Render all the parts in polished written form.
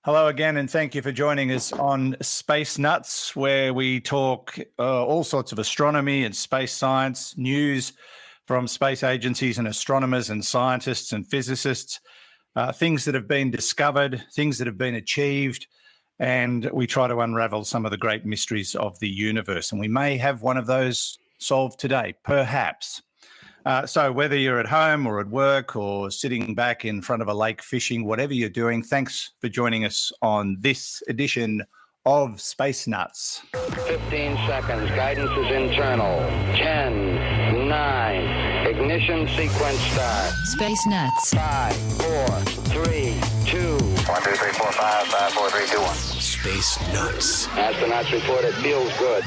Hello again, and thank you for joining us on Space Nuts, where we talk all sorts of astronomy and space science, news from space agencies and astronomers and scientists and physicists, things that have been discovered, things that have been achieved, and we try to unravel some of the great mysteries of the universe. And we may have one of those solved today, perhaps. So whether you're at home or at work or sitting back in front of a lake fishing, whatever you're doing, thanks for joining us on this edition of Space Nuts. 15 seconds. Guidance is internal. 10, 9. Ignition sequence start. Space Nuts. 5, 4, 3, 2. 1, 2, 3, 4, 5, 5, 4, 3, 2, 1. Space Nuts. Astronauts report it feels good.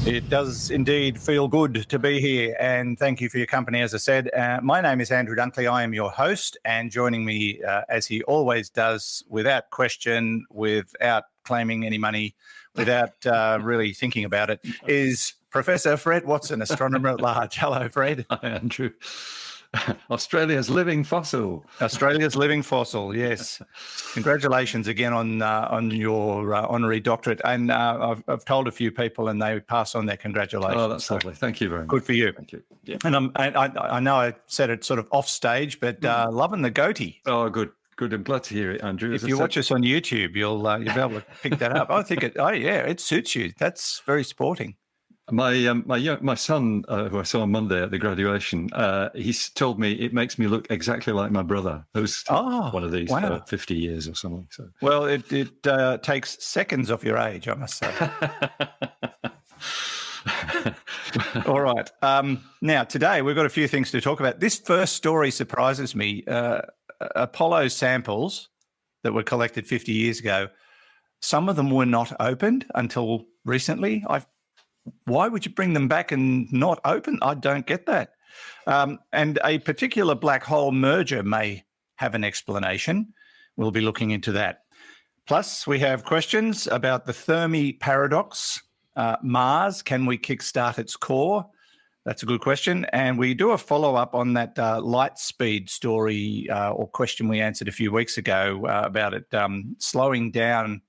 It does indeed feel good to be here, and thank you for your company, as I said. My name is Andrew Dunkley. I am your host, and joining me, as he always does, without question, without claiming any money, without really thinking about it, is Professor Fred Watson, astronomer-at-large. Hello, Fred. Hi, Andrew. Australia's living fossil. Australia's living fossil, yes. Congratulations again on your honorary doctorate. And I've told a few people and they pass on their congratulations. Oh, that's lovely. Thank you very much. Good for you. Thank you. Yeah. And I know I said it sort of off stage, but loving the goatee. Oh, good. Good. I'm glad to hear it, Andrew. If you watch us on YouTube, you'll be able to pick that up. I think it suits you. That's very sporting. My son, who I saw on Monday at the graduation, he's told me it makes me look exactly like my brother, who's one of these for 50 years or something. So, well, it takes seconds off your age, I must say. All right. Now, today we've got a few things to talk about. This first story surprises me. Apollo samples that were collected 50 years ago, some of them were not opened until recently. Why would you bring them back and not open? I don't get that. And a particular black hole merger may have an explanation. We'll be looking into that. Plus, we have questions about the Thermi Paradox. Mars, can we kickstart its core? That's a good question. And we do a follow-up on that light speed story or question we answered a few weeks ago about it slowing down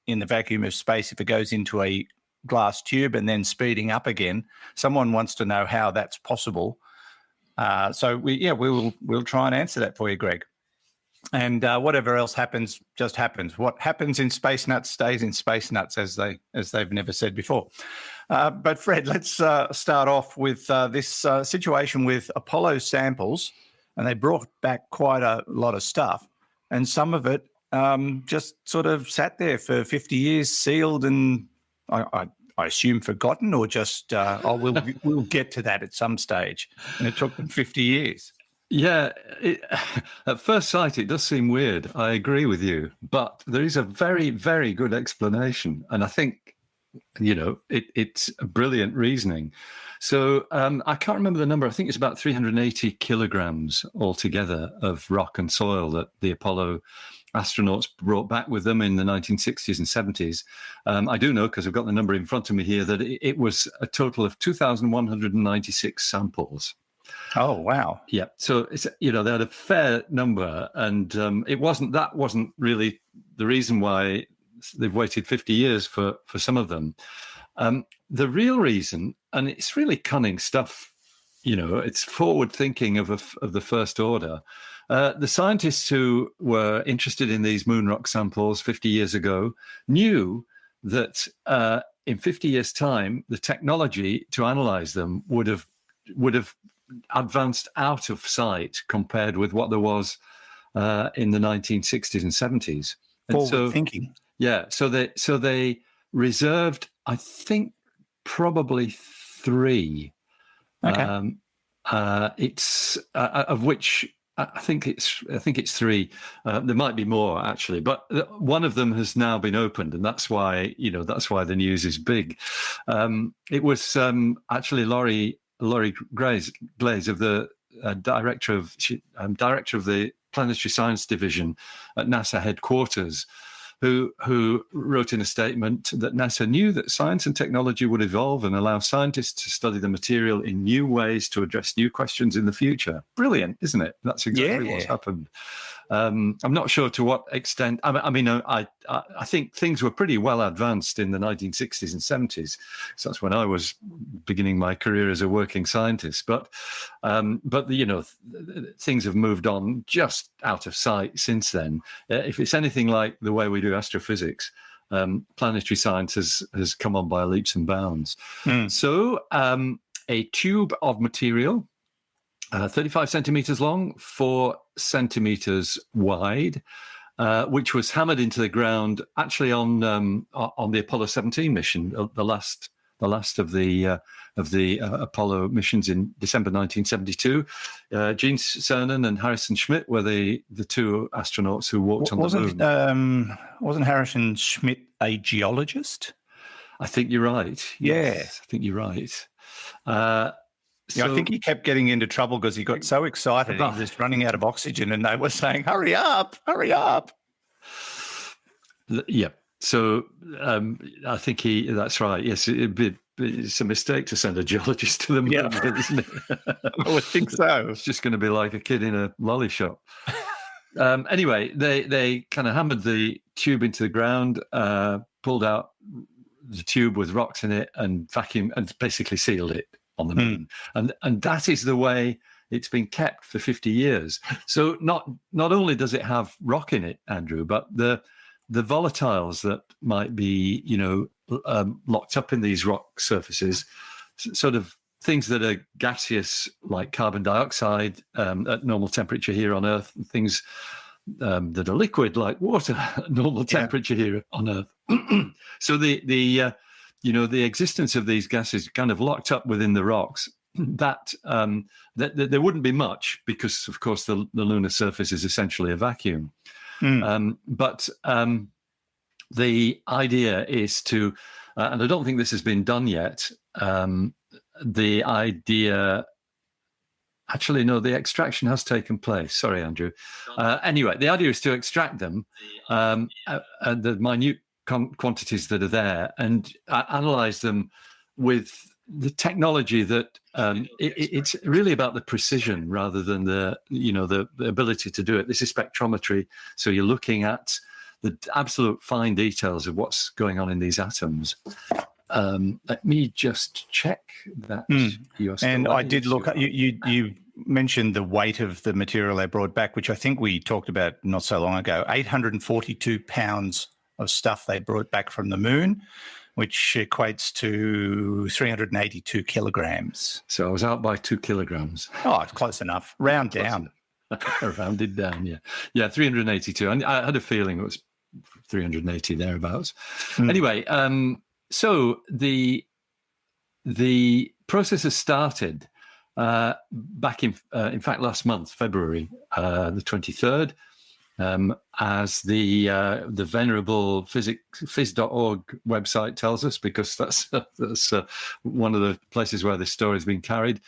in the vacuum of space if it goes into a glass tube and then speeding up again. Someone wants to know how that's possible. So we'll try and answer that for you, Greg. And whatever else happens, just happens. What happens in Space Nuts stays in Space Nuts, as they've never said before. But Fred, let's start off with this situation with Apollo samples, and they brought back quite a lot of stuff, and some of it just sort of sat there for 50 years, sealed and I assume forgotten, or just we'll get to that at some stage, and it took them 50 years. Yeah, at first sight, it does seem weird. I agree with you, but there is a very, very good explanation, and I think, it's a brilliant reasoning. So I can't remember the number. I think it's about 380 kilograms altogether of rock and soil that the Apollo astronauts brought back with them in the 1960s and 70s. I do know, because I've got the number in front of me here, that it was a total of 2,196 samples. Oh, wow. Yeah. So it's, they had a fair number, and it wasn't really the reason why they've waited 50 years for some of them. The real reason, and it's really cunning stuff, it's forward thinking of the first order. The scientists who were interested in these moon rock samples 50 years ago knew that in 50 years' time, the technology to analyze them would have advanced out of sight compared with what there was in the 1960s and 70s. Forward thinking. Yeah. So they reserved, I think, probably 3. Okay. It's of which I think it's 3. There might be more actually, but one of them has now been opened, and that's why the news is big. It was actually Laurie Glaze of the director of the Planetary Science Division at NASA headquarters, who wrote in a statement that NASA knew that science and technology would evolve and allow scientists to study the material in new ways to address new questions in the future. Brilliant, isn't it? That's exactly what's happened. I'm not sure to what extent. I think things were pretty well advanced in the 1960s and 70s. So that's when I was beginning my career as a working scientist. But things have moved on just out of sight since then. If it's anything like the way we do astrophysics, planetary science has come on by leaps and bounds. So a tube of material, 35 centimeters long, 4 centimeters wide, which was hammered into the ground actually on the Apollo 17 mission, the last of the Apollo missions in December 1972. Gene Cernan and Harrison Schmitt were the two astronauts who walked on the moon. Wasn't Harrison Schmitt a geologist? I think you're right. Yes, I think you're right. I think he kept getting into trouble because he got so excited he was running out of oxygen, and they were saying, "Hurry up, hurry up!" Yeah. So I think that's right. Yes, it's a mistake to send a geologist to the moon, isn't it? I would think so. It's just going to be like a kid in a lolly shop. Anyway, they kind of hammered the tube into the ground, pulled out the tube with rocks in it, and vacuumed and basically sealed it on the moon. And that is the way it's been kept for 50 years. So not only does it have rock in it, Andrew, but the volatiles that might be, locked up in these rock surfaces, sort of things that are gaseous, like carbon dioxide at normal temperature here on Earth, and things that are liquid, like water at normal temperature here on Earth. So the existence of these gases kind of locked up within the rocks, that there wouldn't be much, because, of course, the lunar surface is essentially a vacuum. But the idea is to, and I don't think this has been done yet, the idea, actually, no, the extraction has taken place. Sorry, Andrew. Anyway, the idea is to extract them, the minute quantities that are there, and analyze them with the technology that it's really about the precision rather than the ability to do it. This is spectrometry, so you're looking at the absolute fine details of what's going on in these atoms. Let me just check that. And I did look. You mentioned the weight of the material they brought back, which I think we talked about not so long ago. 842 pounds of stuff they brought back from the moon, which equates to 382 kilograms. So I was out by 2 kilograms. Oh, it's close enough. Round down. Rounded down, yeah. Yeah, 382. And I had a feeling it was 380 thereabouts. Anyway, so the process has started back in fact, last month, February the 23rd, as the venerable phys.org website tells us, because that's one of the places where this story has been carried.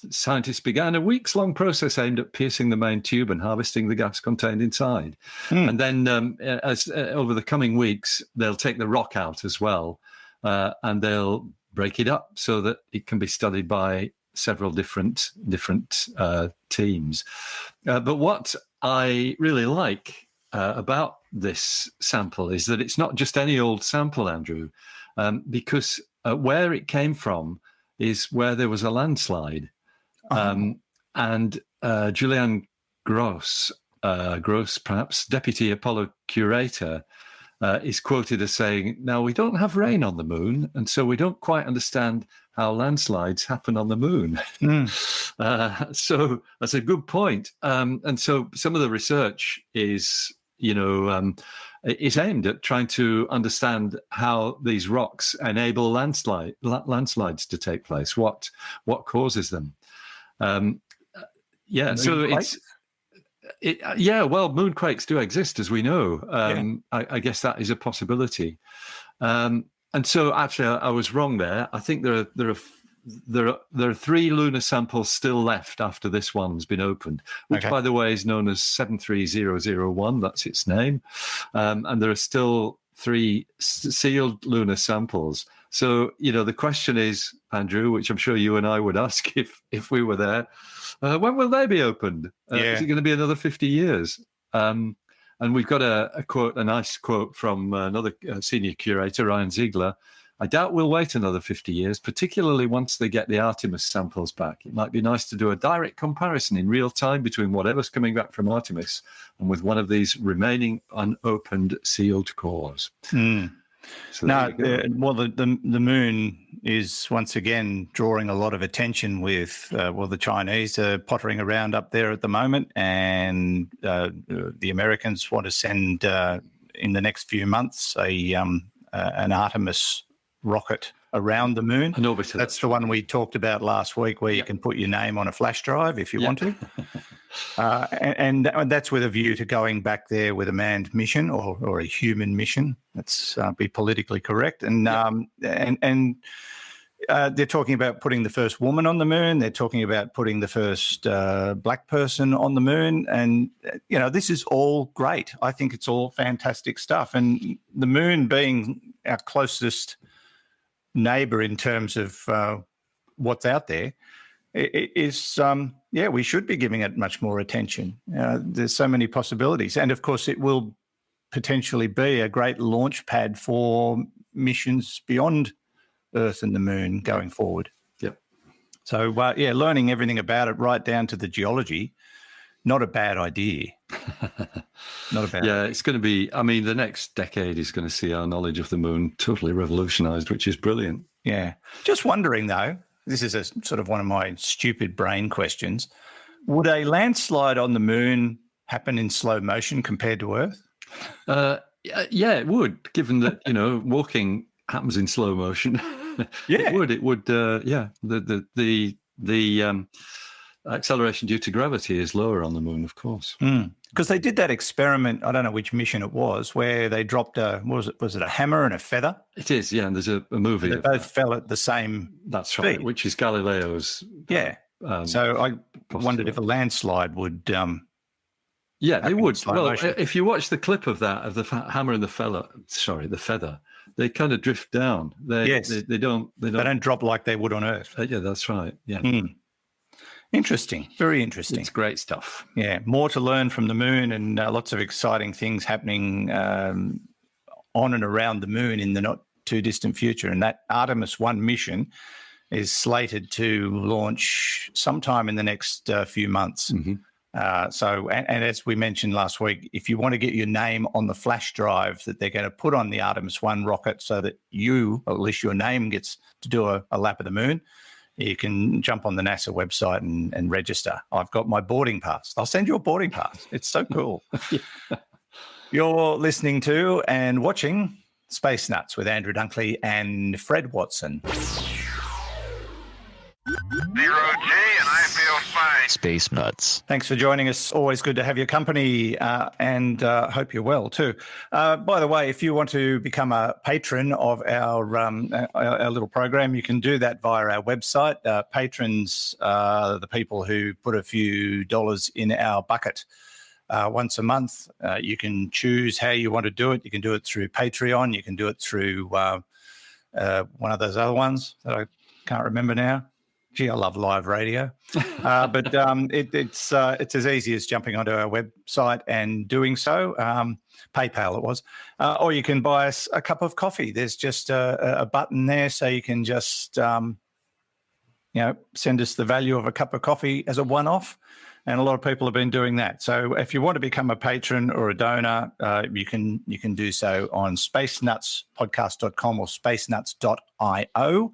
Scientists began a weeks-long process aimed at piercing the main tube and harvesting the gas contained inside. And then over the coming weeks, they'll take the rock out as well, and they'll break it up so that it can be studied by several different teams. But what I really like about this sample is that it's not just any old sample, Andrew, because where it came from is where there was a landslide. And Julian Gross, perhaps, deputy Apollo curator, is quoted as saying, "Now, we don't have rain on the moon, and so we don't quite understand how landslides happen on the moon." So that's a good point. And so some of the research is, is aimed at trying to understand how these rocks enable landslides to take place, what causes them. So moonquakes do exist, as we know. I guess that is a possibility. And so, actually, I was wrong there. I think there are 3 lunar samples still left after this one's been opened, which, by the way, is known as 73001. That's its name. And there are still three sealed lunar samples. So, the question is, Andrew, which I'm sure you and I would ask if we were there, when will they be opened? Is it going to be another 50 years? And we've got a nice quote from another senior curator, Ryan Ziegler. I doubt we'll wait another 50 years, particularly once they get the Artemis samples back. It might be nice to do a direct comparison in real time between whatever's coming back from Artemis and with one of these remaining unopened sealed cores. So the moon is once again drawing a lot of attention with, the Chinese are pottering around up there at the moment, and the Americans want to send in the next few months an Artemis rocket around the moon. An orbiter. That's the one we talked about last week, where you can put your name on a flash drive if you want to. And that's with a view to going back there with a manned mission or a human mission. Let's be politically correct. And they're talking about putting the first woman on the moon. They're talking about putting the first black person on the moon. And, this is all great. I think it's all fantastic stuff. And the moon being our closest neighbour in terms of what's out there, we should be giving it much more attention. There's so many possibilities. And, of course, it will potentially be a great launch pad for missions beyond Earth and the moon going forward. Yep. So, learning everything about it right down to the geology, not a bad idea. Not a bad idea. It's going to be, the next decade is going to see our knowledge of the moon totally revolutionised, which is brilliant. Yeah. Just wondering, though, this is a sort of one of my stupid brain questions. Would a landslide on the moon happen in slow motion compared to Earth? It would, given that, walking happens in slow motion. Yeah. It would. The acceleration due to gravity is lower on the moon, of course. Because they did that experiment, I don't know which mission it was, where they dropped was it a hammer and a feather? It is, and there's a movie. They both fell at the same That's speed. right, which is Galileo's. So I wondered if a landslide would... they would. Well, motion. If you watch the clip of that, of the hammer and the feather, they kind of drift down. They don't drop like they would on Earth. Yeah, that's right. Yeah. Interesting. Very interesting. It's great stuff. Yeah. More to learn from the moon, and lots of exciting things happening on and around the moon in the not too distant future. And that Artemis 1 mission is slated to launch sometime in the next few months. Mm-hmm. And as we mentioned last week, if you want to get your name on the flash drive that they're going to put on the Artemis 1 rocket so that or at least your name gets to do a lap of the moon, you can jump on the NASA website and register. I've got my boarding pass. I'll send you a boarding pass. It's so cool. You're listening to and watching Space Nuts with Andrew Dunkley and Fred Watson. 0G, and I feel fine. Space Nuts. Thanks for joining us. Always good to have your company, and hope you're well too. By the way, if you want to become a patron of our little program, you can do that via our website. Patrons are the people who put a few dollars in our bucket once a month. You can choose how you want to do it. You can do it through Patreon. You can do it through one of those other ones that I can't remember now. Gee, I love live radio. But it's as easy as jumping onto our website and doing so. PayPal it was. Or you can buy us a cup of coffee. There's just a button there, so you can just send us the value of a cup of coffee as a one-off. And a lot of people have been doing that. So if you want to become a patron or a donor, you can do so on spacenutspodcast.com or spacenuts.io.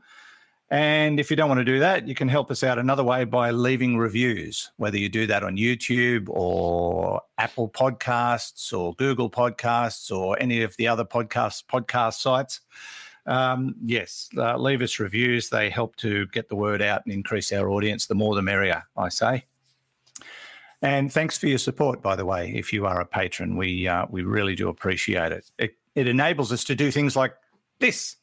And if you don't want to do that, you can help us out another way by leaving reviews, whether you do that on YouTube or Apple Podcasts or Google Podcasts or any of the other podcast sites. Leave us reviews. They help to get the word out and increase our audience. The more the merrier, I say. And thanks for your support, by the way. If you are a patron, we really do appreciate it. It enables us to do things like this.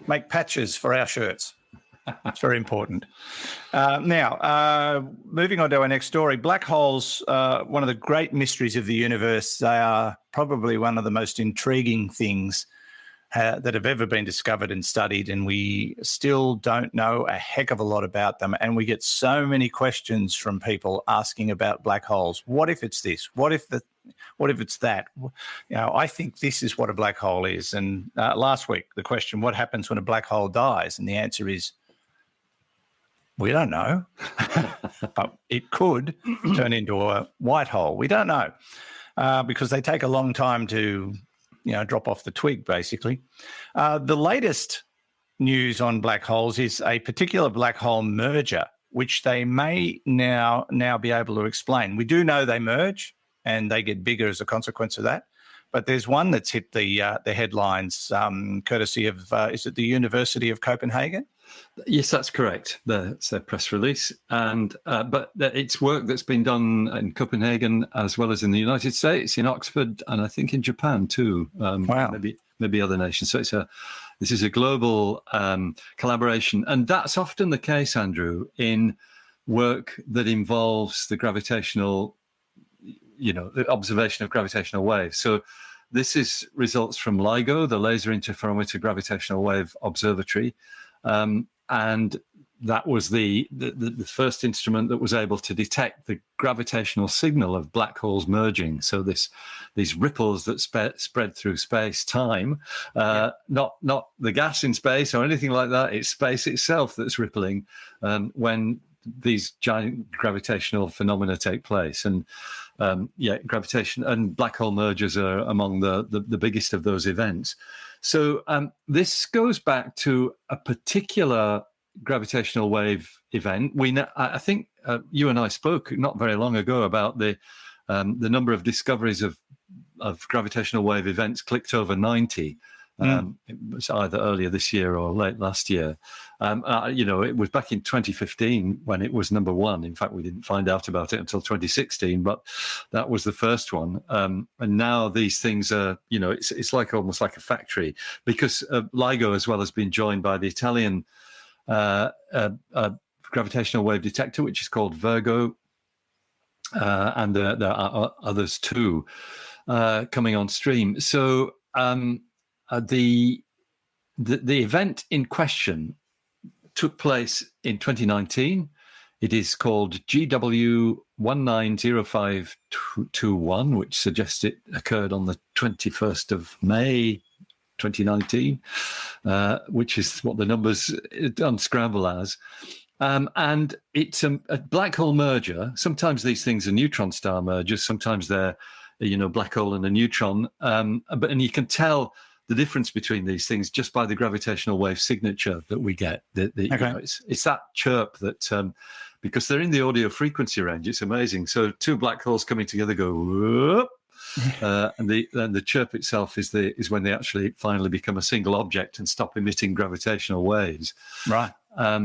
Make patches for our shirts. It's very important. Now, moving on to our next story, black holes, one of the great mysteries of the universe. They are probably one of the most intriguing things that have ever been discovered and studied, and we still don't know a heck of a lot about them. And we get so many questions from people asking about black holes. What if it's this? What if it's that? I think this is what a black hole is. And last week, the question, what happens when a black hole dies? And the answer is, we don't know, but it could turn into a white hole. We don't know because they take a long time to, drop off the twig, basically. The latest news on black holes is a particular black hole merger, which they may now be able to explain. We do know they merge and they get bigger as a consequence of that. But there's one that's hit the headlines, courtesy of, is it the University of Copenhagen? Yes, that's correct. It's a press release, but it's work that's been done in Copenhagen as well as in the United States, in Oxford, and I think in Japan too. Wow. Maybe other nations. So this is a global collaboration, and that's often the case, Andrew, in work that involves the gravitational, the observation of gravitational waves. So this is results from LIGO, the Laser Interferometer Gravitational Wave Observatory. And that was the first instrument that was able to detect the gravitational signal of black holes merging. So these ripples that spread through space-time, not the gas in space or anything like that. It's space itself that's rippling when these giant gravitational phenomena take place. And gravitation and black hole mergers are among the biggest of those events. So this goes back to a particular gravitational wave event. I think you and I spoke not very long ago about the number of discoveries of gravitational wave events clicked over 90. It was either earlier this year or late last year. It was back in 2015 when it was number one. In fact, we didn't find out about it until 2016, but that was the first one. And now these things are, it's like almost like a factory, because LIGO as well has been joined by the Italian gravitational wave detector, which is called Virgo, and there are others too coming on stream. So the event in question took place in 2019. It is called GW190521, which suggests it occurred on the 21st of May 2019, which is what the numbers unscramble as. And it's a black hole merger. Sometimes these things are neutron star mergers. Sometimes they're, black hole and a neutron. And you can tell the difference between these things just by the gravitational wave signature that we get. It's that chirp that, because they're in the audio frequency range, it's amazing. So two black holes coming together go whoop, and the chirp itself is when they actually finally become a single object and stop emitting gravitational waves. Right.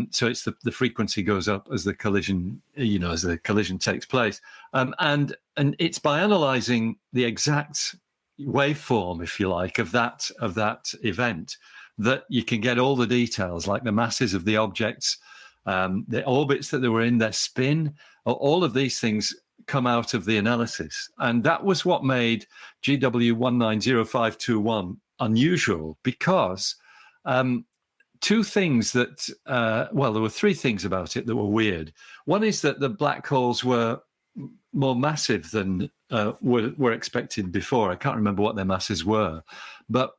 So it's the frequency goes up as the collision, as the collision takes place, and it's by analysing the exact waveform, if you like, of that event, that you can get all the details, like the masses of the objects, the orbits that they were in, their spin, all of these things come out of the analysis. And that was what made GW190521 unusual, because two things that, there were three things about it that were weird. One is that the black holes were more massive than were expected before. I can't remember what their masses were, but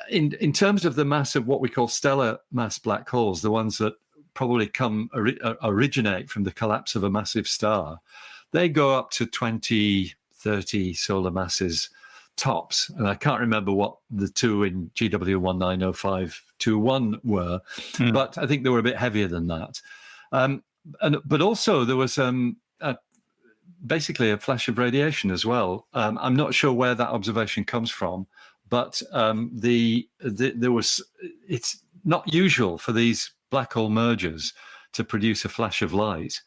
in terms of the mass of what we call stellar mass black holes, the ones that probably originate from the collapse of a massive star, they go up to 20, 30 solar masses tops. And I can't remember what the two in GW190521 were, but I think they were a bit heavier than that. But also there was basically a flash of radiation as well. I'm not sure where that observation comes from, but it's not usual for these black hole mergers to produce a flash of light,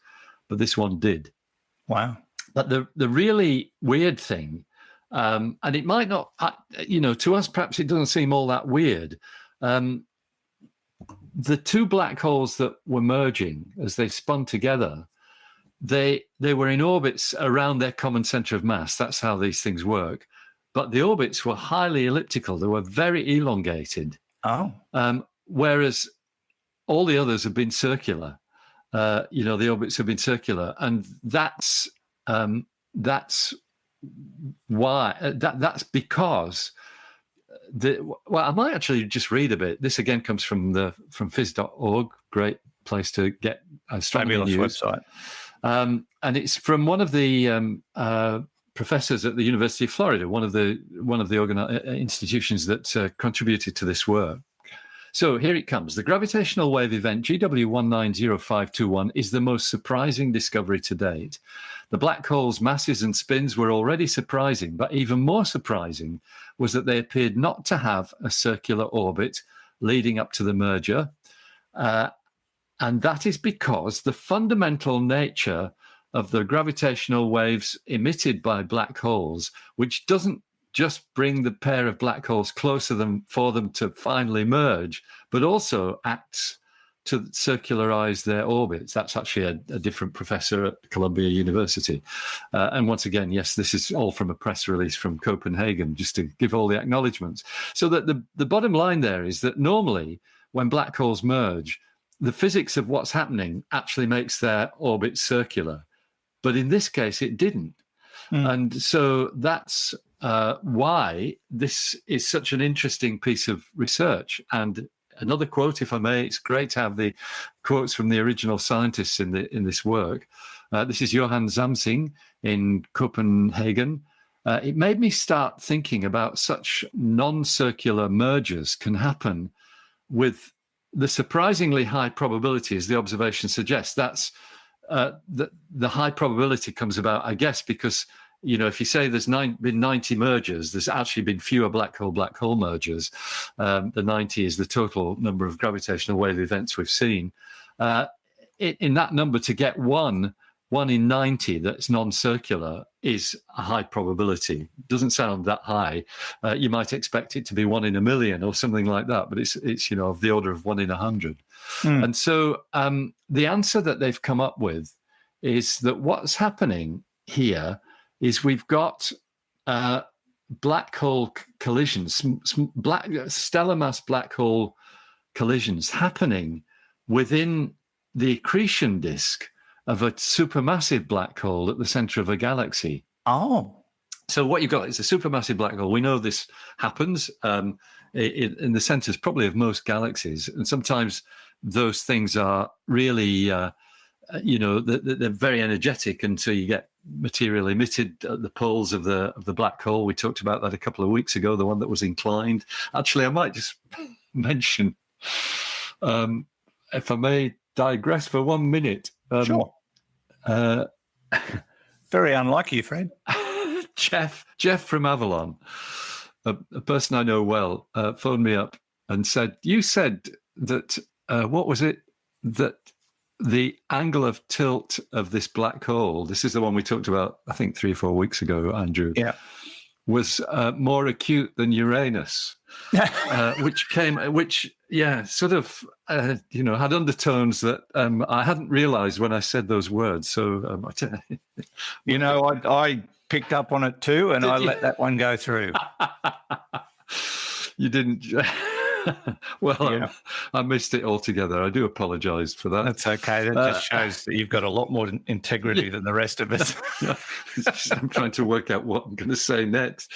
but this one did. Wow. But the really weird thing, and it might not, to us, perhaps it doesn't seem all that weird. the two black holes that were merging as they spun together, they were in orbits around their common center of mass. That's how these things work. But the orbits were highly elliptical. They were very elongated. Oh. Whereas all the others have been circular. The orbits have been circular, and that's why. That's because I might actually just read a bit. This again comes from phys.org. Great place to get astronomy news. Website. And it's from one of the professors at the University of Florida, one of the institutions that contributed to this work. So here it comes. The gravitational wave event GW190521 is the most surprising discovery to date. The black hole's masses and spins were already surprising, but even more surprising was that they appeared not to have a circular orbit leading up to the merger. And that is because the fundamental nature of the gravitational waves emitted by black holes, which doesn't just bring the pair of black holes closer for them to finally merge, but also acts to circularize their orbits. That's actually a different professor at Columbia University. And once again, yes, this is all from a press release from Copenhagen, just to give all the acknowledgements. So that the bottom line there is that normally when black holes merge, the physics of what's happening actually makes their orbit circular. But in this case, it didn't. And so that's why this is such an interesting piece of research. And another quote, if I may, it's great to have the quotes from the original scientists in this work. This is Johan Zamsing in Copenhagen. It made me start thinking about such non-circular mergers can happen with the surprisingly high probability, as the observation suggests. That's the high probability comes about, I guess, because, if you say there's been 90 mergers, there's actually been fewer black hole mergers. The 90 is the total number of gravitational wave events we've seen. In that number, to get one in 90 that's non-circular is a high probability. Doesn't sound that high. You might expect it to be 1 in a million or something like that, but it's of the order of 1 in 100. And so the answer that they've come up with is that what's happening here is we've got black hole collisions, stellar mass black hole collisions happening within the accretion disk of a supermassive black hole at the center of a galaxy. Oh. So what you've got is a supermassive black hole. We know this happens in the centers probably of most galaxies. And sometimes those things are really, they're very energetic until you get material emitted at the poles of the black hole. We talked about that a couple of weeks ago, the one that was inclined. Actually, I might just mention, if I may digress for 1 minute. Sure. Very unlike you, Fred. Jeff from Avalon, a person I know well, phoned me up and said, you said that, what was it? That the angle of tilt of this black hole, this is the one we talked about, I think 3 or 4 weeks ago, Andrew, was more acute than Uranus, which sort of, had undertones that I hadn't realized when I said those words. So, I picked up on it too, and I let that one go through. You didn't. Well, I missed it altogether. I do apologise for that. That's okay. That just shows that you've got a lot more integrity than the rest of us. I'm trying to work out what I'm going to say next.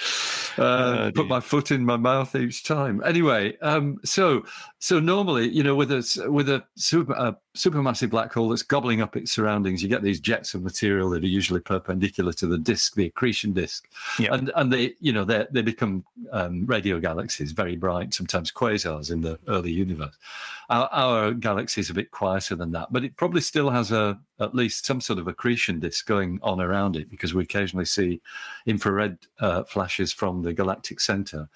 Put my foot in my mouth each time. Anyway, so normally, with a supermassive black hole that's gobbling up its surroundings, you get these jets of material that are usually perpendicular to the disk, the accretion disk, and they become radio galaxies, very bright, sometimes quasars in the early universe. Our galaxy is a bit quieter than that, but it probably still has at least some sort of accretion disk going on around it, because we occasionally see infrared flashes from the galactic center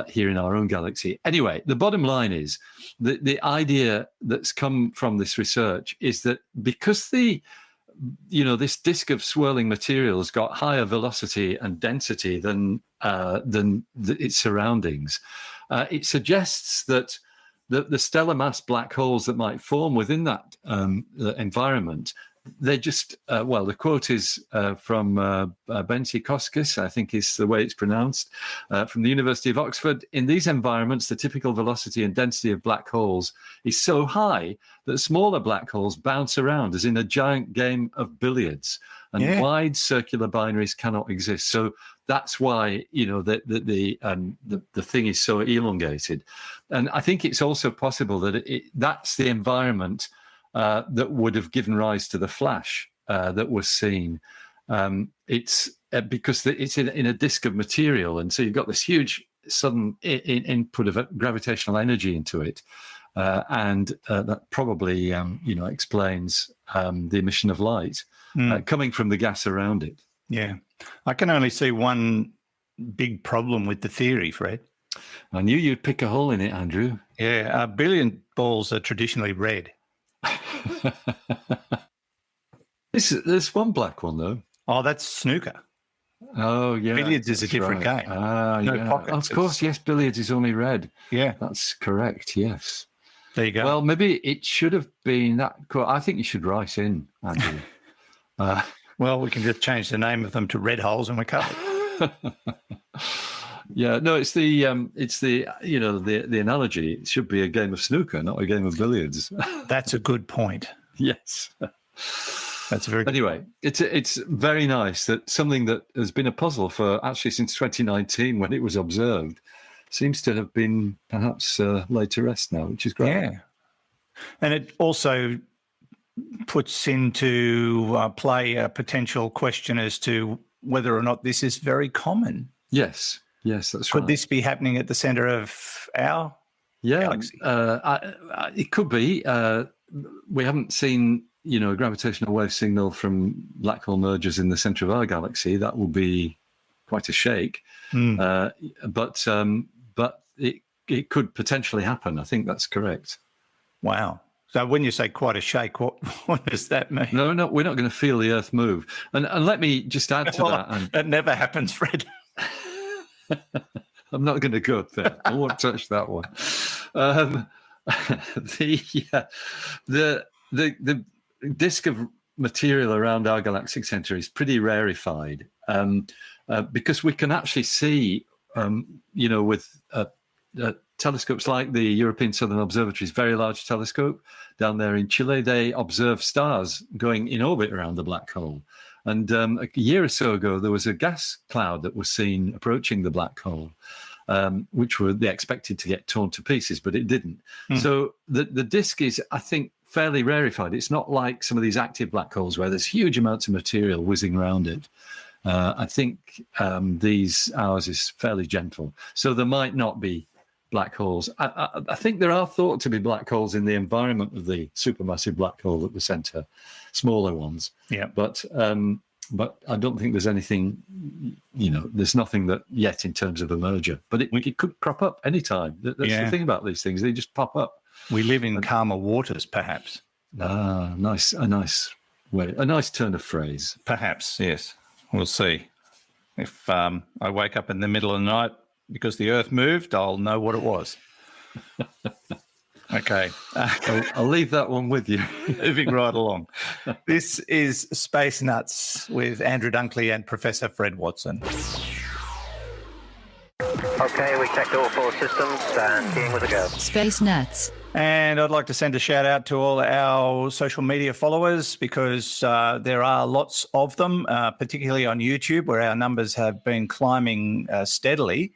here in our own galaxy. Anyway, the bottom line is the idea that's come from this research is that because this disk of swirling material has got higher velocity and density than its surroundings, it suggests that the stellar mass black holes that might form within that environment, they're just, the quote is from Benti Koskis, I think is the way it's pronounced, from the University of Oxford. In these environments, the typical velocity and density of black holes is so high that smaller black holes bounce around as in a giant game of billiards, and wide circular binaries cannot exist. So that's why, the thing is so elongated. And I think it's also possible that that's the environment that would have given rise to the flash that was seen. It's because it's in a disk of material, and so you've got this huge sudden input of gravitational energy into it, and that probably explains the emission of light coming from the gas around it. Yeah, I can only see one big problem with the theory, Fred. I knew you'd pick a hole in it, Andrew. Yeah, billiard balls are traditionally red. There's one black one, though. Oh, that's snooker. Oh, yeah. Billiards is a different game. No pockets. Of course, yes, billiards is only red. Yeah. That's correct, yes. There you go. Well, maybe it should have been that. I think you should write in, Andrew. Well, we can just change the name of them to red holes and we're covered. Yeah, no, it's the analogy. It should be a game of snooker, not a game of billiards. That's a good point. Yes. That's very good. Anyway, it's very nice that something that has been a puzzle for actually since 2019 when it was observed seems to have been perhaps laid to rest now, which is great. Yeah. And it also puts into play a potential question as to whether or not this is very common. Yes, that's right. Could this be happening at the centre of our galaxy? It could be. We haven't seen, a gravitational wave signal from black hole mergers in the centre of our galaxy. That will be quite a shake. But it could potentially happen. I think that's correct. Wow. So when you say quite a shake, what does that mean? No, we're not going to feel the Earth move. And let me just add to that. That never happens, Fred. I'm not going to go there. I won't touch that one. The disk of material around our galactic center is pretty rarefied because we can actually see, with telescopes like the European Southern Observatory's Very Large Telescope down there in Chile, they observe stars going in orbit around the black hole. And a year or so ago, there was a gas cloud that was seen approaching the black hole, which they expected to get torn to pieces, but it didn't. So the disk is, I think, fairly rarefied. It's not like some of these active black holes where there's huge amounts of material whizzing around it. I think ours is fairly gentle. So there might not be black holes. I think there are thought to be black holes in the environment of the supermassive black hole at the center, smaller ones. Yeah. But I don't think there's anything, there's nothing that yet in terms of a merger. But it could crop up anytime. That's the thing about these things. They just pop up. We live in calmer waters, perhaps. A nice way, a nice turn of phrase. Perhaps, yes. We'll see. If I wake up in the middle of the night because the Earth moved, I'll know what it was. Okay. I'll leave that one with you. Moving right along. This is Space Nuts with Andrew Dunkley and Professor Fred Watson. Okay, we checked all 4 systems and keying with a go. Space Nuts. And I'd like to send a shout out to all our social media followers because there are lots of them, particularly on YouTube, where our numbers have been climbing steadily.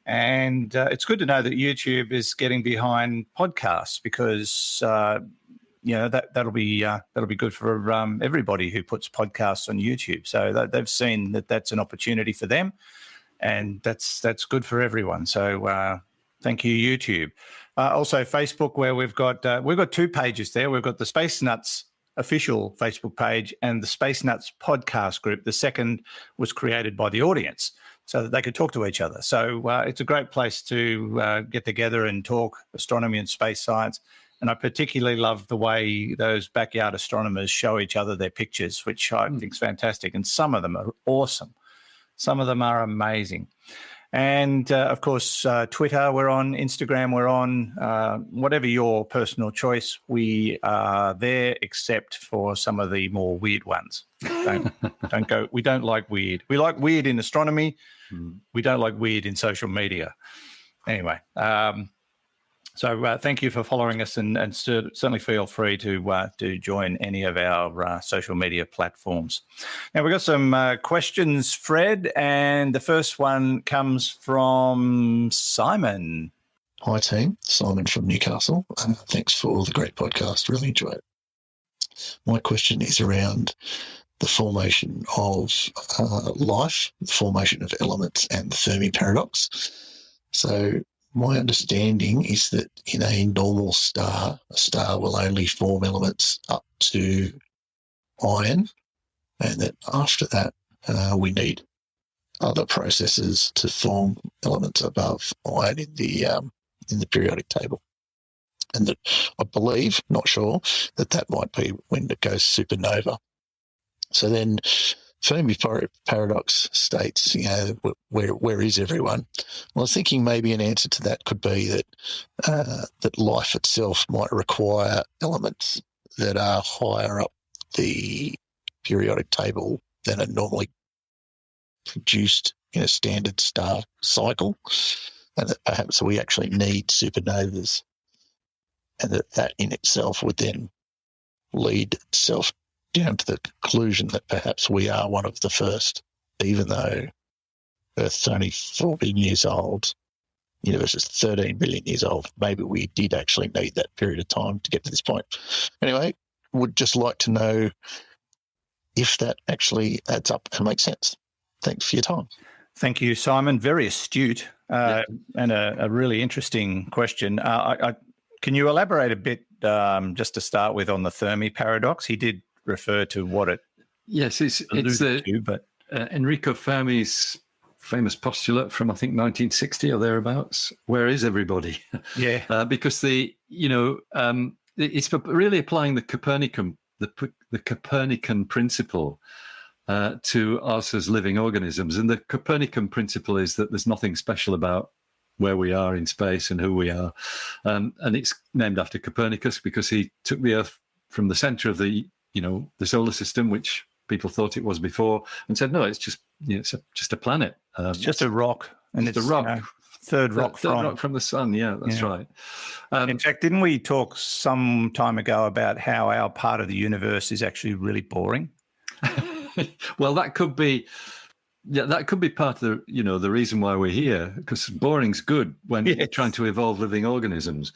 And it's good to know that YouTube is getting behind podcasts because that'll be good for everybody who puts podcasts on YouTube. So they've seen that that's an opportunity for them, and that's good for everyone. So thank you, YouTube. Also, Facebook, where we've got 2 pages there. We've got the Space Nuts official Facebook page and the Space Nuts podcast group. The second was created by the audience so that they could talk to each other. So it's a great place to get together and talk astronomy and space science. And I particularly love the way those backyard astronomers show each other their pictures, which I think is fantastic. And some of them are awesome. Some of them are amazing. And, of course, Twitter, we're on. Instagram, we're on. Whatever your personal choice, we are there, except for some of the more weird ones. Don't go. We don't like weird. We like weird in astronomy. We don't like weird in social media. Anyway, so thank you for following us, and certainly feel free to join any of our social media platforms. Now, we've got some questions, Fred, and the first one comes from Simon. Hi, team. Simon from Newcastle. Thanks for the great podcast. Really enjoy it. My question is around the formation of life, the formation of elements, and the Fermi Paradox. So my understanding is that in a normal star, a star will only form elements up to iron, and that after that we need other processes to form elements above iron in the periodic table. And that I believe, not sure, that might be when it goes supernova. So then Fermi Paradox states, where is everyone? Well, I was thinking maybe an answer to that could be that life itself might require elements that are higher up the periodic table than are normally produced in a standard star cycle, and that perhaps we actually need supernovas, and that in itself would then lead itself down to the conclusion that perhaps we are one of the first, even though Earth's only 4 billion years old, the universe is 13 billion years old. Maybe we did actually need that period of time to get to this point. Anyway, would just like to know if that actually adds up and makes sense. Thanks for your time. Thank you, Simon. Very astute and a really interesting question. Can you elaborate a bit just to start with on the Thermi Paradox? He did refer to what it it's Enrico Fermi's famous postulate from I think 1960 or thereabouts. Where is everybody? Yeah, because it's really applying the Copernican principle to us as living organisms, and the Copernican principle is that there's nothing special about where we are in space and who we are, and it's named after Copernicus because he took the Earth from the center of the solar system, which people thought it was before, and said, no, it's just just a planet. It's just a rock, and it's a rock. Third rock from the sun. Yeah, that's right. In fact, didn't we talk some time ago about how our part of the universe is actually really boring? Well, that could be part of the reason why we're here, because boring's good when you're trying to evolve living organisms.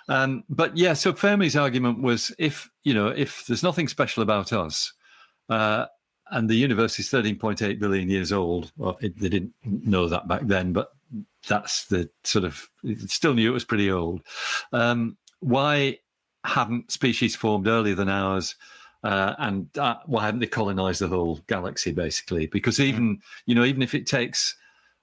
So Fermi's argument was if there's nothing special about us, and the universe is 13.8 billion years old, well, they didn't know that back then, but that's the sort of, it still knew it was pretty old. Why haven't species formed earlier than ours? And why haven't they colonized the whole galaxy, basically? Because even if it takes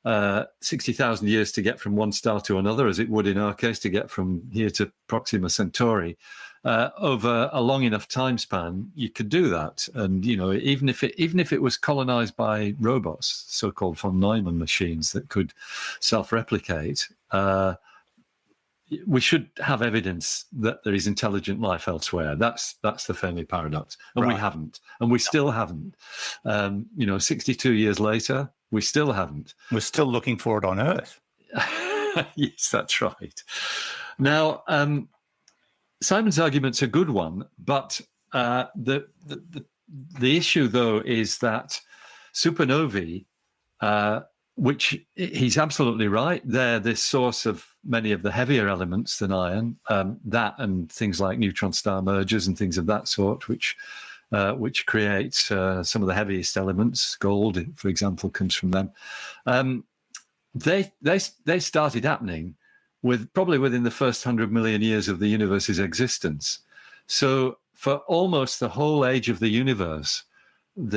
60,000 years to get from one star to another, as it would in our case to get from here to Proxima Centauri, over a long enough time span, you could do that. And even if it was colonized by robots, so-called von Neumann machines that could self-replicate, we should have evidence that there is intelligent life elsewhere. That's the Fermi paradox, and we haven't, and we still haven't. 62 years later, we still haven't. We're still looking for it on Earth. Yes, that's right. Now, Simon's argument's a good one, but the issue though is that supernovae, which he's absolutely right, they're the source of many of the heavier elements than iron, that and things like neutron star mergers and things of that sort, which creates some of the heaviest elements. Gold, for example, comes from them. They started happening probably within the first 100 million years of the universe's existence. So for almost the whole age of the universe, what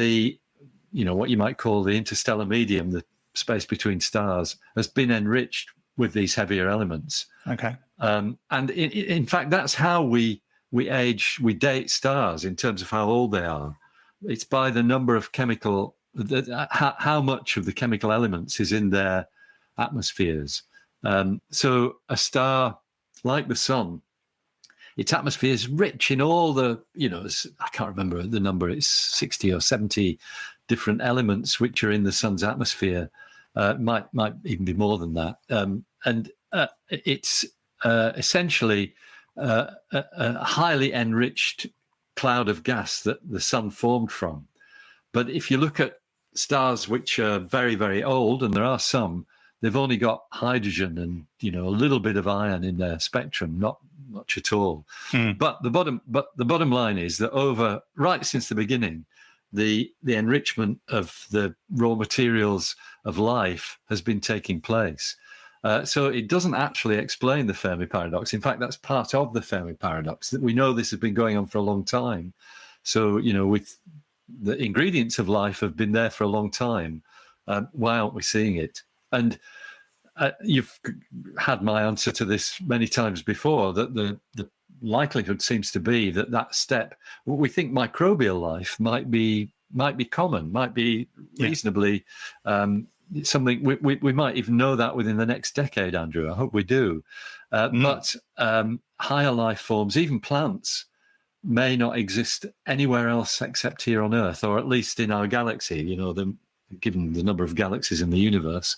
you might call the interstellar medium, the space between stars, has been enriched with these heavier elements. Okay. And in fact, that's how we date stars in terms of how old they are. It's by the number of how much of the chemical elements is in their atmospheres. So a star like the sun, its atmosphere is rich in all the, I can't remember the number, it's 60 or 70 different elements which are in the sun's atmosphere. Might even be more than that. It's essentially a highly enriched cloud of gas that the sun formed from. But if you look at stars which are very, very old, and there are some, they've only got hydrogen and a little bit of iron in their spectrum, not much at all. But the bottom line is that right since the beginning, the enrichment of the raw materials of life has been taking place. So it doesn't actually explain the Fermi Paradox. In fact, that's part of the Fermi Paradox, that we know this has been going on for a long time. So, with the ingredients of life have been there for a long time. Why aren't we seeing it? And you've had my answer to this many times before, that the likelihood seems to be that step, we think microbial life might be common, might be reasonably something we might even know that within the next decade, Andrew. I hope we do. But higher life forms, even plants, may not exist anywhere else except here on Earth, or at least in our galaxy. Given the number of galaxies in the universe,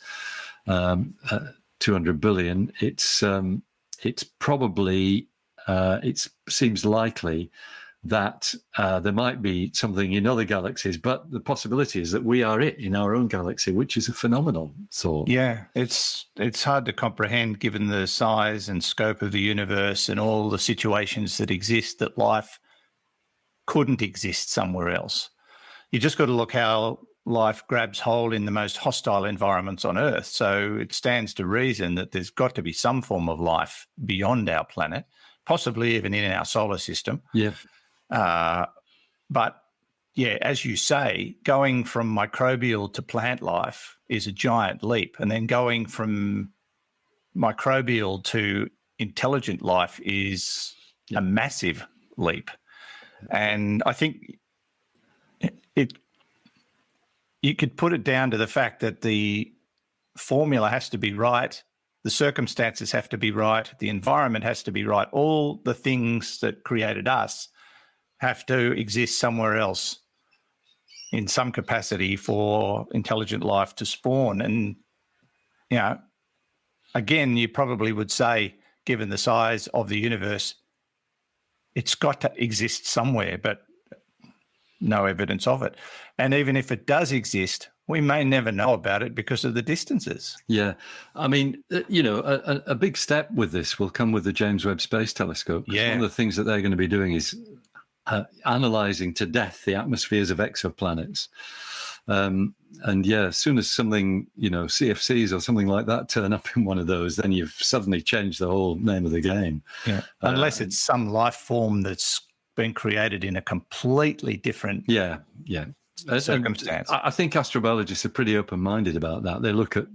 200 billion, it's probably it seems likely that there might be something in other galaxies, but the possibility is that we are it in our own galaxy, which is a phenomenal thought. Yeah, it's hard to comprehend, given the size and scope of the universe and all the situations that exist, that life couldn't exist somewhere else. You just got to look how life grabs hold in the most hostile environments on Earth. So it stands to reason that there's got to be some form of life beyond our planet, possibly even in our solar system. Yeah. But yeah, as you say, going from microbial to plant life is a giant leap. And then going from microbial to intelligent life is a massive leap. And I think you could put it down to the fact that the formula has to be right, the circumstances have to be right, the environment has to be right. All the things that created us have to exist somewhere else in some capacity for intelligent life to spawn. And, again, you probably would say, given the size of the universe, it's got to exist somewhere, but no evidence of it. And even if it does exist, we may never know about it because of the distances. Yeah. I mean, a big step with this will come with the James Webb Space Telescope. Yeah. One of the things that they're going to be doing is analyzing to death the atmospheres of exoplanets. As soon as something, CFCs or something like that turn up in one of those, then you've suddenly changed the whole name of the game. Yeah. Unless it's some life form that's been created in a completely different circumstance. I think astrobiologists are pretty open-minded about that. They look at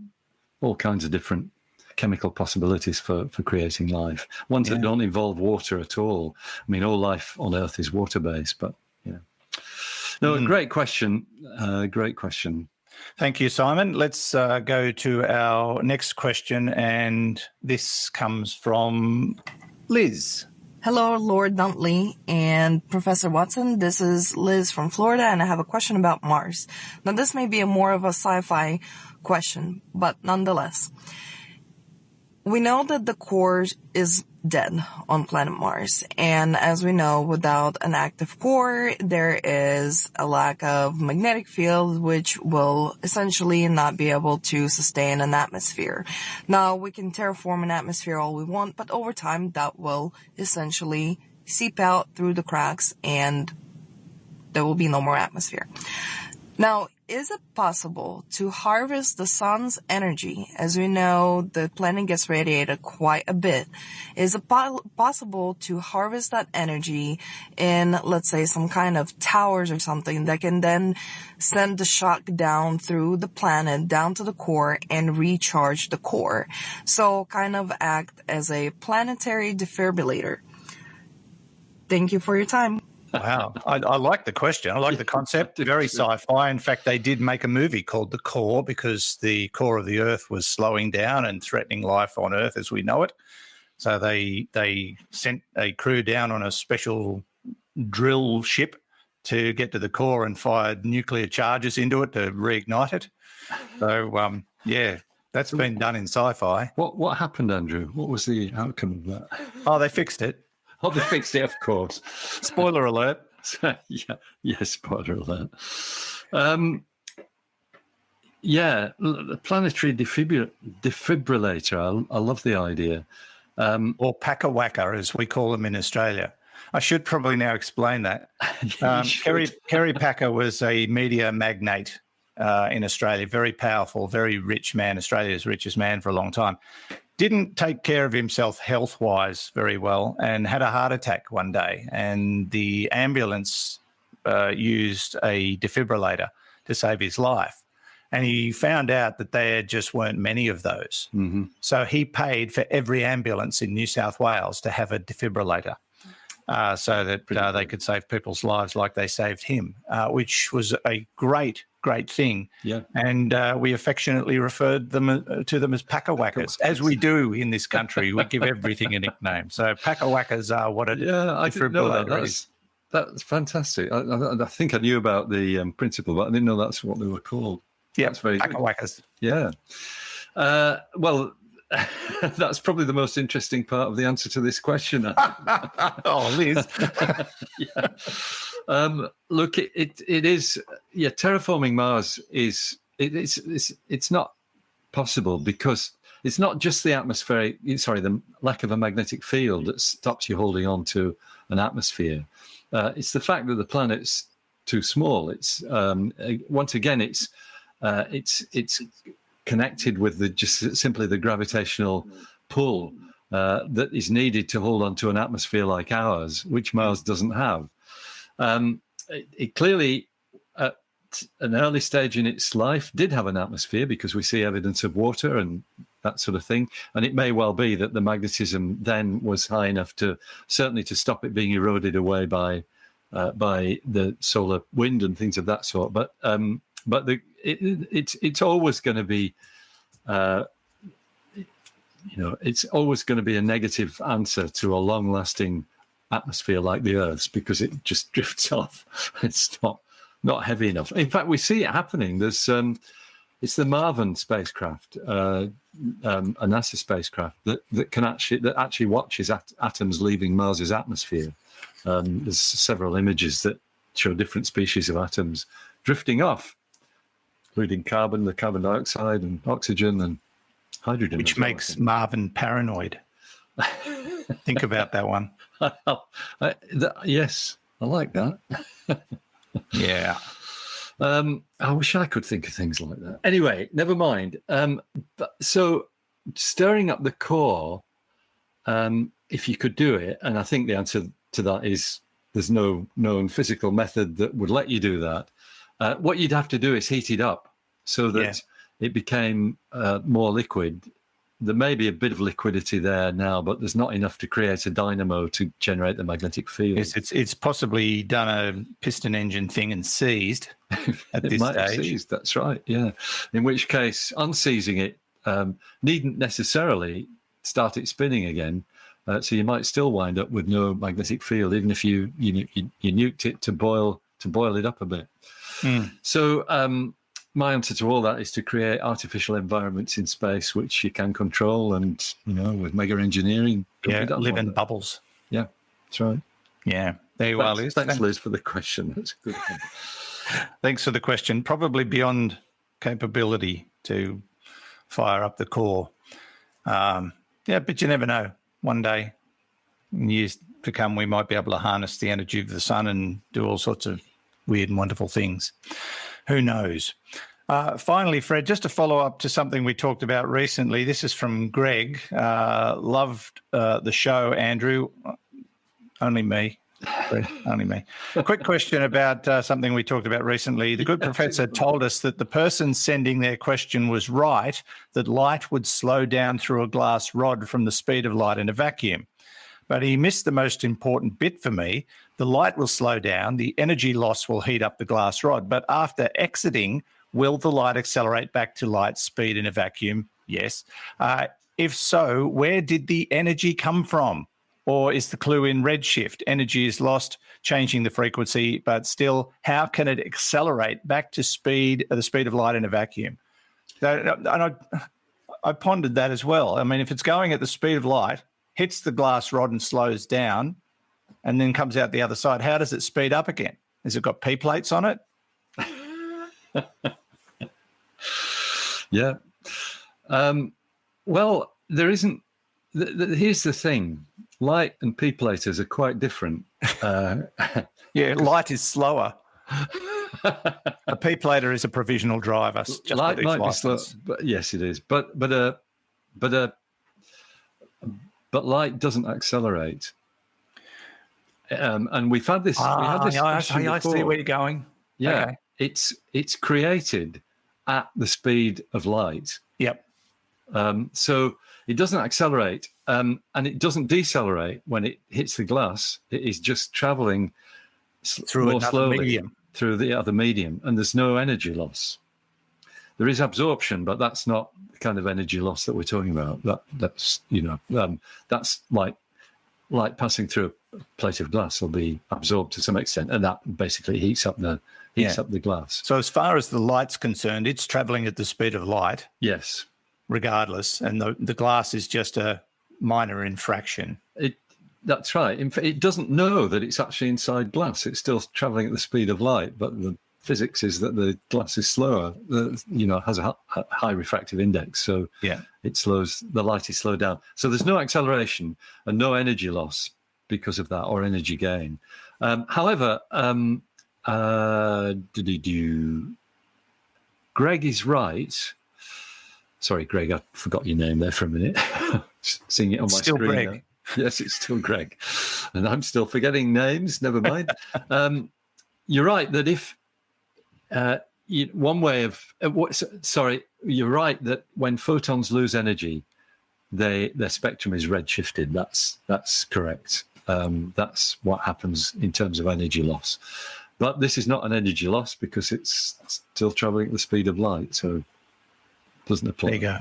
all kinds of different chemical possibilities for creating life, ones that don't involve water at all. I mean, all life on Earth is water-based, but great question. Great question. Thank you, Simon. Let's go to our next question, and this comes from Liz. Hello, Lord Dunkley and Professor Watson. This is Liz from Florida, and I have a question about Mars. Now, this may be more of a sci-fi question, but nonetheless. We know that the core is dead on planet Mars, and as we know, without an active core, there is a lack of magnetic field, which will essentially not be able to sustain an atmosphere. Now, we can terraform an atmosphere all we want, but over time, that will essentially seep out through the cracks, and there will be no more atmosphere. Now, is it possible to harvest the sun's energy? As we know, the planet gets radiated quite a bit. Is it possible to harvest that energy in, let's say, some kind of towers or something that can then send the shock down through the planet, down to the core, and recharge the core? So kind of act as a planetary defibrillator. Thank you for your time. Wow. I like the question. I like the concept. Very sci-fi. In fact, they did make a movie called The Core because the core of the Earth was slowing down and threatening life on Earth as we know it. So they sent a crew down on a special drill ship to get to the core and fired nuclear charges into it to reignite it. So, that's been done in sci-fi. What happened, Andrew? What was the outcome of that? Oh, they fixed it. Oh, they fixed it, of course. Spoiler alert. yeah, spoiler alert. The planetary defibrillator. I love the idea. Or Packer-Wacker, as we call them in Australia. I should probably now explain that. Kerry Packer was a media magnate in Australia, very powerful, very rich man, Australia's richest man for a long time. Didn't take care of himself health-wise very well and had a heart attack one day. And the ambulance used a defibrillator to save his life. And he found out that there just weren't many of those. Mm-hmm. So he paid for every ambulance in New South Wales to have a defibrillator so that they could save people's lives like they saved him, which was a great thing. Yeah. And we affectionately referred to them as Packer-Wackers, as we do in this country. We give everything a nickname. So Packer-Wackers are what a defibrillator is. That's fantastic. I think I knew about the principle, but I didn't know that's what they were called. Yeah, that's very Packer-Wackers. Yeah. Well, that's probably the most interesting part of the answer to this question. Oh, Liz. Yeah. Look, it is. Yeah, terraforming Mars is. It's not possible because it's not just the the lack of a magnetic field that stops you holding on to an atmosphere. It's the fact that the planet's too small. It's once again, it's connected with just simply the gravitational pull that is needed to hold on to an atmosphere like ours, which Mars doesn't have. It clearly, at an early stage in its life, did have an atmosphere because we see evidence of water and that sort of thing. And it may well be that the magnetism then was high enough to stop it being eroded away by the solar wind and things of that sort. But it's always going to be, it's always going to be a negative answer to a long-lasting atmosphere like the Earth's because it just drifts off. It's not heavy enough. In fact, we see it happening. There's it's the Marvin spacecraft, a NASA spacecraft that actually watches atoms leaving Mars's atmosphere. There's several images that show different species of atoms drifting off, including carbon, the carbon dioxide, and oxygen and hydrogen. Which makes Marvin paranoid. Think about that one. Yes, I like that. Yeah. I wish I could think of things like that. Anyway, never mind. So stirring up the core, if you could do it, and I think the answer to that is there's no known physical method that would let you do that. What you'd have to do is heat it up so that it became more liquid. There may be a bit of liquidity there now, but there's not enough to create a dynamo to generate the magnetic field. Yes, it's possibly done a piston engine thing and seized at this stage. Seized, that's right, yeah. In which case, unseizing it needn't necessarily start it spinning again. So you might still wind up with no magnetic field, even if you nuked it to boil it up a bit. Mm. So my answer to all that is to create artificial environments in space which you can control, and with mega engineering, live in bubbles. Yeah, that's right. Yeah, there you are, Liz. Thanks, Liz, for the question. That's a good one. Thanks for the question. Probably beyond capability to fire up the core. But you never know. One day, in years to come, we might be able to harness the energy of the sun and do all sorts of weird and wonderful things. Who knows? Finally, Fred, just to follow up to something we talked about recently. This is from Greg. Loved the show, Andrew. Only me. Fred, only me. A quick question about something we talked about recently. The good professor told us that the person sending their question was right, that light would slow down through a glass rod from the speed of light in a vacuum. but he missed the most important bit for me. The light will slow down. The energy loss will heat up the glass rod. But after exiting, will the light accelerate back to light speed in a vacuum? Yes. If so, where did the energy come from? Or is the clue in redshift? Energy is lost, changing the frequency, but still, how can it accelerate back to the speed of light in a vacuum? And I pondered that as well. I mean, if it's going at the speed of light, hits the glass rod and slows down, and then comes out the other side, how does it speed up again? Has it got P plates on it? Yeah. Well, there isn't. Here's the thing. Light and P-platers are quite different. Yeah, light is slower. A P-plater is a provisional driver. Light might be slow, but yes, it is. But light doesn't accelerate. And we've had this. We had this question I see where you're going. Yeah, okay. It's created at the speed of light. Yep. So it doesn't accelerate, and it doesn't decelerate when it hits the glass. It is just traveling through more slowly medium. Through the other medium, and there's no energy loss. There is absorption, but that's not the kind of energy loss that we're talking about. That's that's like light passing through a plate of glass will be absorbed to some extent, and that basically heats up the glass. So as far as the light's concerned, it's traveling at the speed of light. Yes. Regardless, and the glass is just a minor infraction. That's right. In fact, it doesn't know that it's actually inside glass. It's still traveling at the speed of light, but the physics is that the glass is slower. Has a high refractive index, so the light is slowed down. So there's no acceleration and no energy loss because of that, or energy gain. However, Greg is right. Sorry, Greg, I forgot your name there for a minute. Seeing it on my still screen. Greg. Now. Yes, it's still Greg. And I'm still forgetting names. Never mind. You're right that if one way of... you're right that when photons lose energy, their spectrum is redshifted. That's correct. That's what happens in terms of energy loss. But this is not an energy loss because it's still traveling at the speed of light, so... doesn't apply. There you go.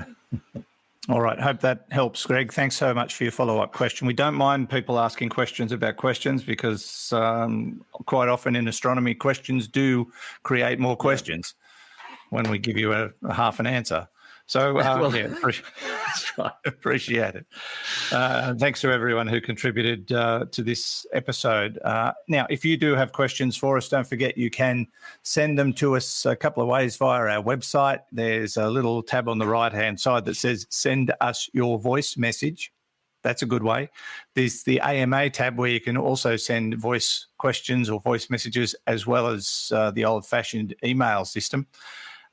All right. Hope that helps, Greg. Thanks so much for your follow-up question. We don't mind people asking questions about questions because quite often in astronomy, questions do create more questions when we give you a half an answer. So, appreciate it. Thanks to everyone who contributed to this episode. Now, if you do have questions for us, don't forget you can send them to us a couple of ways via our website. There's a little tab on the right-hand side that says send us your voice message. That's a good way. There's the AMA tab where you can also send voice questions or voice messages, as well as the old-fashioned email system.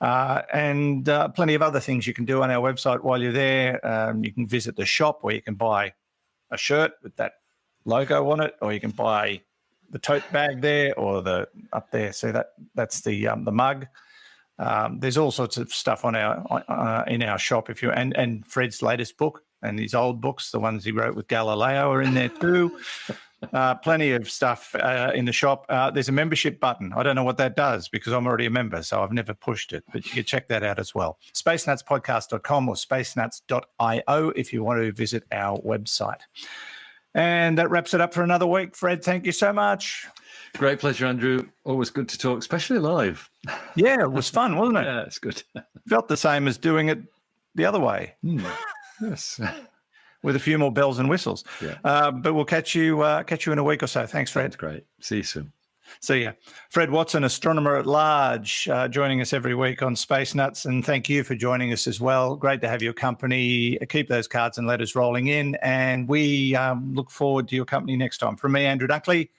And plenty of other things you can do on our website while you're there. You can visit the shop where you can buy a shirt with that logo on it, or you can buy the tote bag there, or the up there. So that's the mug. There's all sorts of stuff on our in our shop. If you and Fred's latest book and his old books, the ones he wrote with Galileo, are in there too. Plenty of stuff in the shop. There's a membership button. I don't know what that does because I'm already a member, so I've never pushed it, but you can check that out as well. spacenutspodcast.com or spacenuts.io if you want to visit our website. And that wraps it up for another week. Fred, thank you so much. Great pleasure, Andrew. Always good to talk, especially live. Yeah, it was fun, wasn't it? Yeah, it's good. Felt the same as doing it the other way. Yes. With a few more bells and whistles. Yeah. But we'll catch you in a week or so. Thanks, Fred. That's great. See you soon. See ya. Fred Watson, astronomer-at-large, joining us every week on Space Nuts, and thank you for joining us as well. Great to have your company. Keep those cards and letters rolling in, and we look forward to your company next time. From me, Andrew Dunkley,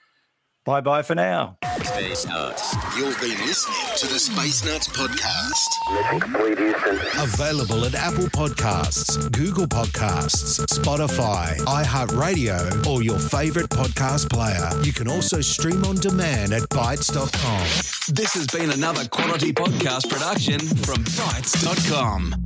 bye-bye for now. Space Nuts. You've been listening to the Space Nuts podcast. Mission complete, Houston. Available at Apple Podcasts, Google Podcasts, Spotify, iHeartRadio, or your favorite podcast player. You can also stream on demand at Bytes.com. This has been another quality podcast production from Bytes.com.